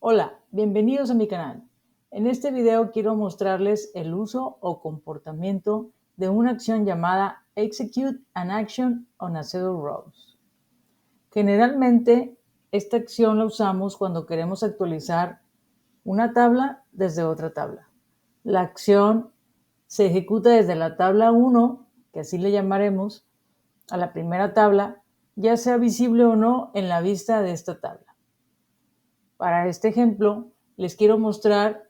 Hola, bienvenidos a mi canal. En este video quiero mostrarles el uso o comportamiento de una acción llamada Execute an Action on a Cell Rows. Generalmente, esta acción la usamos cuando queremos actualizar una tabla desde otra tabla. La acción se ejecuta desde la tabla 1, que así le llamaremos, a la primera tabla, ya sea visible o no en la vista de esta tabla. Para este ejemplo, les quiero mostrar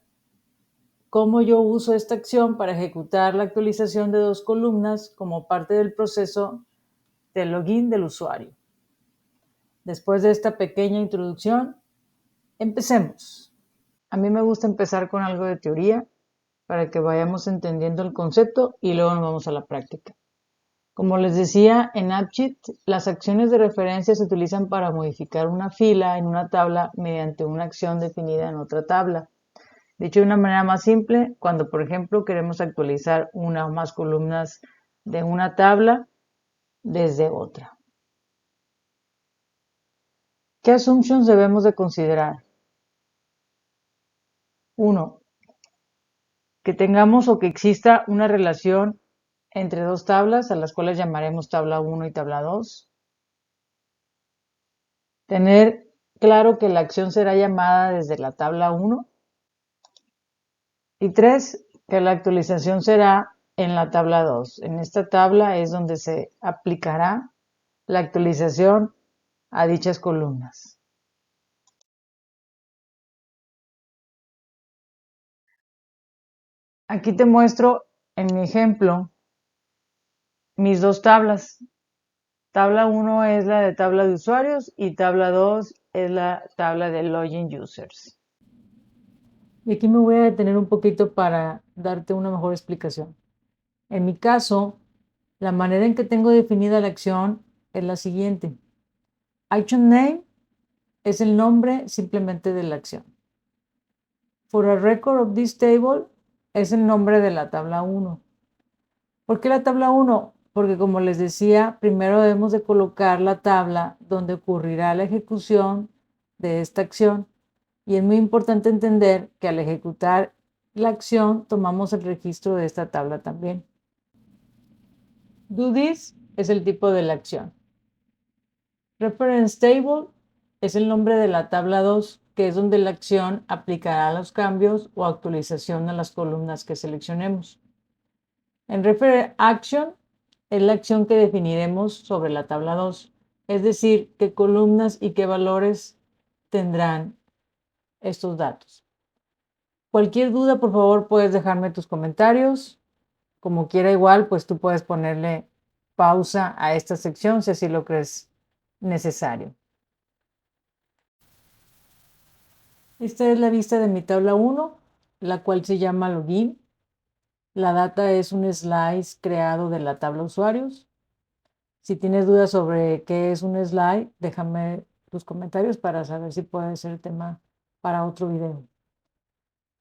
cómo yo uso esta acción para ejecutar la actualización de dos columnas como parte del proceso de login del usuario. Después de esta pequeña introducción, empecemos. A mí me gusta empezar con algo de teoría para que vayamos entendiendo el concepto y luego nos vamos a la práctica. Como les decía, en AppSheet, las acciones de referencia se utilizan para modificar una fila en una tabla mediante una acción definida en otra tabla. Dicho de una manera más simple, cuando por ejemplo queremos actualizar una o más columnas de una tabla desde otra. ¿Qué assumptions debemos de considerar? 1. Que tengamos o que exista una relación entre dos tablas, a las cuales llamaremos tabla 1 y tabla 2. Tener claro que la acción será llamada desde la tabla 1. Y 3, que la actualización será en la tabla 2. En esta tabla es donde se aplicará la actualización a dichas columnas. Aquí te muestro en mi ejemplo mis dos tablas. Tabla 1 es la de tabla de usuarios y tabla 2 es la tabla de login users. Y aquí me voy a detener un poquito para darte una mejor explicación. En mi caso, la manera en que tengo definida la acción es la siguiente. Action name es el nombre simplemente de la acción. For a record of this table es el nombre de la tabla 1. ¿Por qué la tabla 1? Porque como les decía, primero debemos de colocar la tabla donde ocurrirá la ejecución de esta acción. Y es muy importante entender que al ejecutar la acción tomamos el registro de esta tabla también. Do this es el tipo de la acción. Reference table es el nombre de la tabla 2, que es donde la acción aplicará los cambios o actualización a las columnas que seleccionemos. En refer action es la acción que definiremos sobre la tabla 2, es decir, qué columnas y qué valores tendrán estos datos. Cualquier duda, por favor, puedes dejarme tus comentarios. Como quiera igual, pues tú puedes ponerle pausa a esta sección si así lo crees necesario. Esta es la vista de mi tabla 1, la cual se llama login. La data es un slice creado de la tabla usuarios. Si tienes dudas sobre qué es un slide, déjame tus comentarios para saber si puede ser tema para otro video.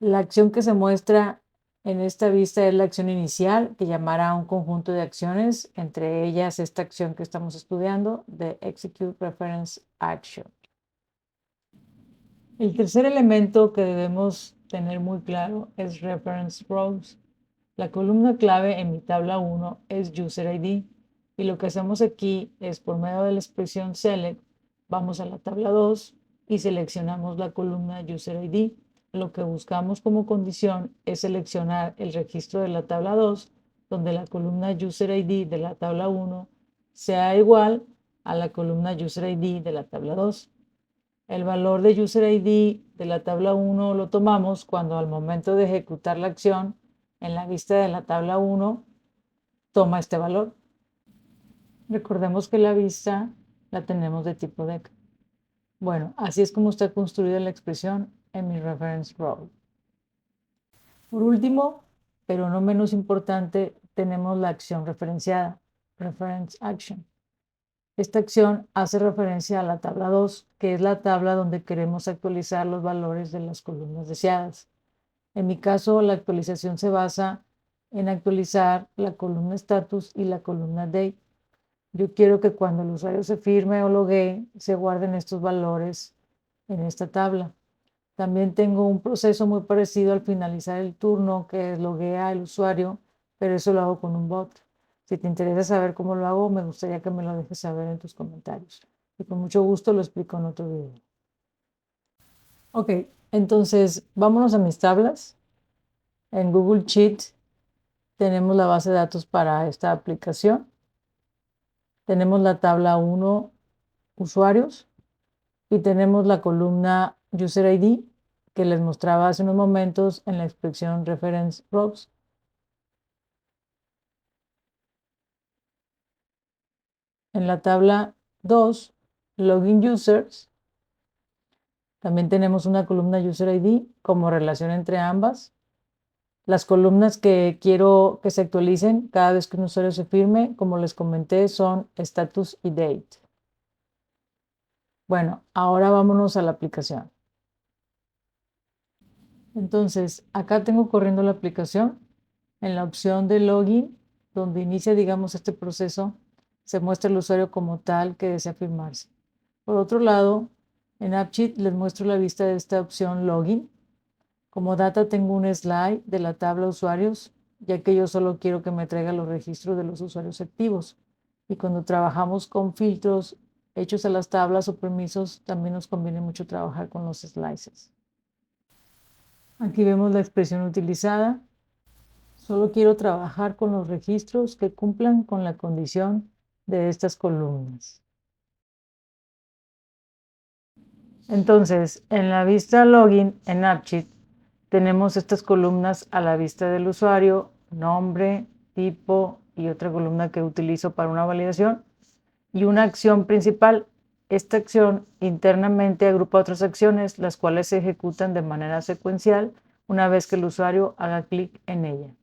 La acción que se muestra en esta vista es la acción inicial, que llamará a un conjunto de acciones, entre ellas esta acción que estamos estudiando, de Execute Reference Action. El tercer elemento que debemos tener muy claro es Reference Rows. La columna clave en mi tabla 1 es User ID y lo que hacemos aquí es por medio de la expresión Select, vamos a la tabla 2 y seleccionamos la columna User ID. Lo que buscamos como condición es seleccionar el registro de la tabla 2, donde la columna User ID de la tabla 1 sea igual a la columna User ID de la tabla 2. El valor de User ID de la tabla 1 lo tomamos cuando al momento de ejecutar la acción en la vista de la tabla 1 toma este valor. Recordemos que la vista la tenemos de tipo DEC. Bueno, así es como está construida la expresión en mi reference row. Por último, pero no menos importante, tenemos la acción referenciada, reference action. Esta acción hace referencia a la tabla 2, que es la tabla donde queremos actualizar los valores de las columnas deseadas. En mi caso, la actualización se basa en actualizar la columna status y la columna date. Yo quiero que cuando el usuario se firme o loguee, se guarden estos valores en esta tabla. También tengo un proceso muy parecido al finalizar el turno que loguea al usuario, pero eso lo hago con un bot. Si te interesa saber cómo lo hago, me gustaría que me lo dejes saber en tus comentarios. Y con mucho gusto lo explico en otro video. Ok, entonces vámonos a mis tablas. En Google Sheet tenemos la base de datos para esta aplicación. Tenemos la tabla 1, usuarios, y tenemos la columna User ID, que les mostraba hace unos momentos en la expresión Reference Rows. En la tabla 2, Login Users, también tenemos una columna User ID como relación entre ambas. Las columnas que quiero que se actualicen cada vez que un usuario se firme, como les comenté, son Status y Date. Bueno, ahora vámonos a la aplicación. Entonces, acá tengo corriendo la aplicación. En la opción de Login, donde inicia, digamos, este proceso, se muestra el usuario como tal que desea firmarse. Por otro lado, en AppSheet les muestro la vista de esta opción Login. Como data tengo un slide de la tabla usuarios, ya que yo solo quiero que me traiga los registros de los usuarios activos. Y cuando trabajamos con filtros hechos a las tablas o permisos, también nos conviene mucho trabajar con los slices. Aquí vemos la expresión utilizada. Solo quiero trabajar con los registros que cumplan con la condición de estas columnas. Entonces, en la vista Login en AppSheet tenemos estas columnas a la vista del usuario, nombre, tipo y otra columna que utilizo para una validación y una acción principal. Esta acción internamente agrupa otras acciones, las cuales se ejecutan de manera secuencial una vez que el usuario haga clic en ella.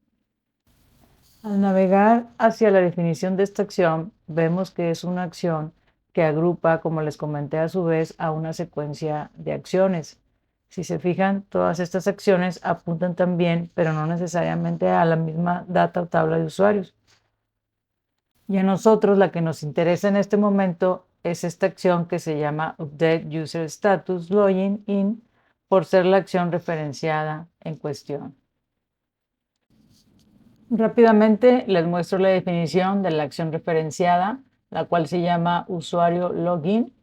Al navegar hacia la definición de esta acción, vemos que es una acción que agrupa, como les comenté a su vez, a una secuencia de acciones. Si se fijan, todas estas acciones apuntan también, pero no necesariamente a la misma data o tabla de usuarios. Y a nosotros la que nos interesa en este momento es esta acción que se llama Update User Status Login In, por ser la acción referenciada en cuestión. Rápidamente les muestro la definición de la acción referenciada, la cual se llama usuario login,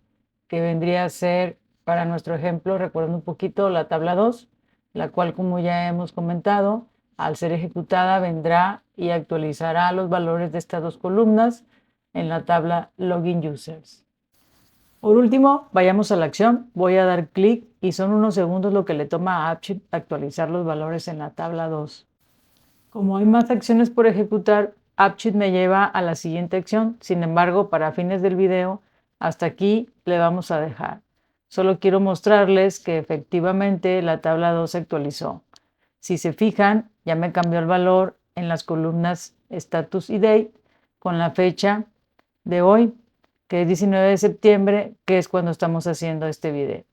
que vendría a ser, para nuestro ejemplo, recordando un poquito la tabla 2, la cual, como ya hemos comentado, al ser ejecutada vendrá y actualizará los valores de estas dos columnas en la tabla login users. Por último, vayamos a la acción. Voy a dar clic y son unos segundos lo que le toma a AppSheet actualizar los valores en la tabla 2. Como hay más acciones por ejecutar, AppSheet me lleva a la siguiente acción. Sin embargo, para fines del video, hasta aquí le vamos a dejar. Solo quiero mostrarles que efectivamente la tabla 2 se actualizó. Si se fijan, ya me cambió el valor en las columnas Status y Date con la fecha de hoy, que es 19 de septiembre, que es cuando estamos haciendo este video.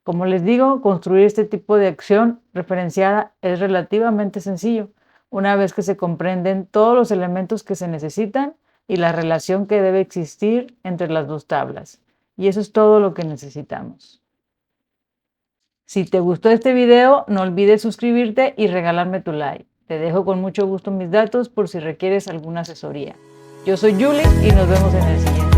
Como les digo, construir este tipo de acción referenciada es relativamente sencillo, una vez que se comprenden todos los elementos que se necesitan y la relación que debe existir entre las dos tablas. Y eso es todo lo que necesitamos. Si te gustó este video, no olvides suscribirte y regalarme tu like. Te dejo con mucho gusto mis datos por si requieres alguna asesoría. Yo soy Julie y nos vemos en el siguiente.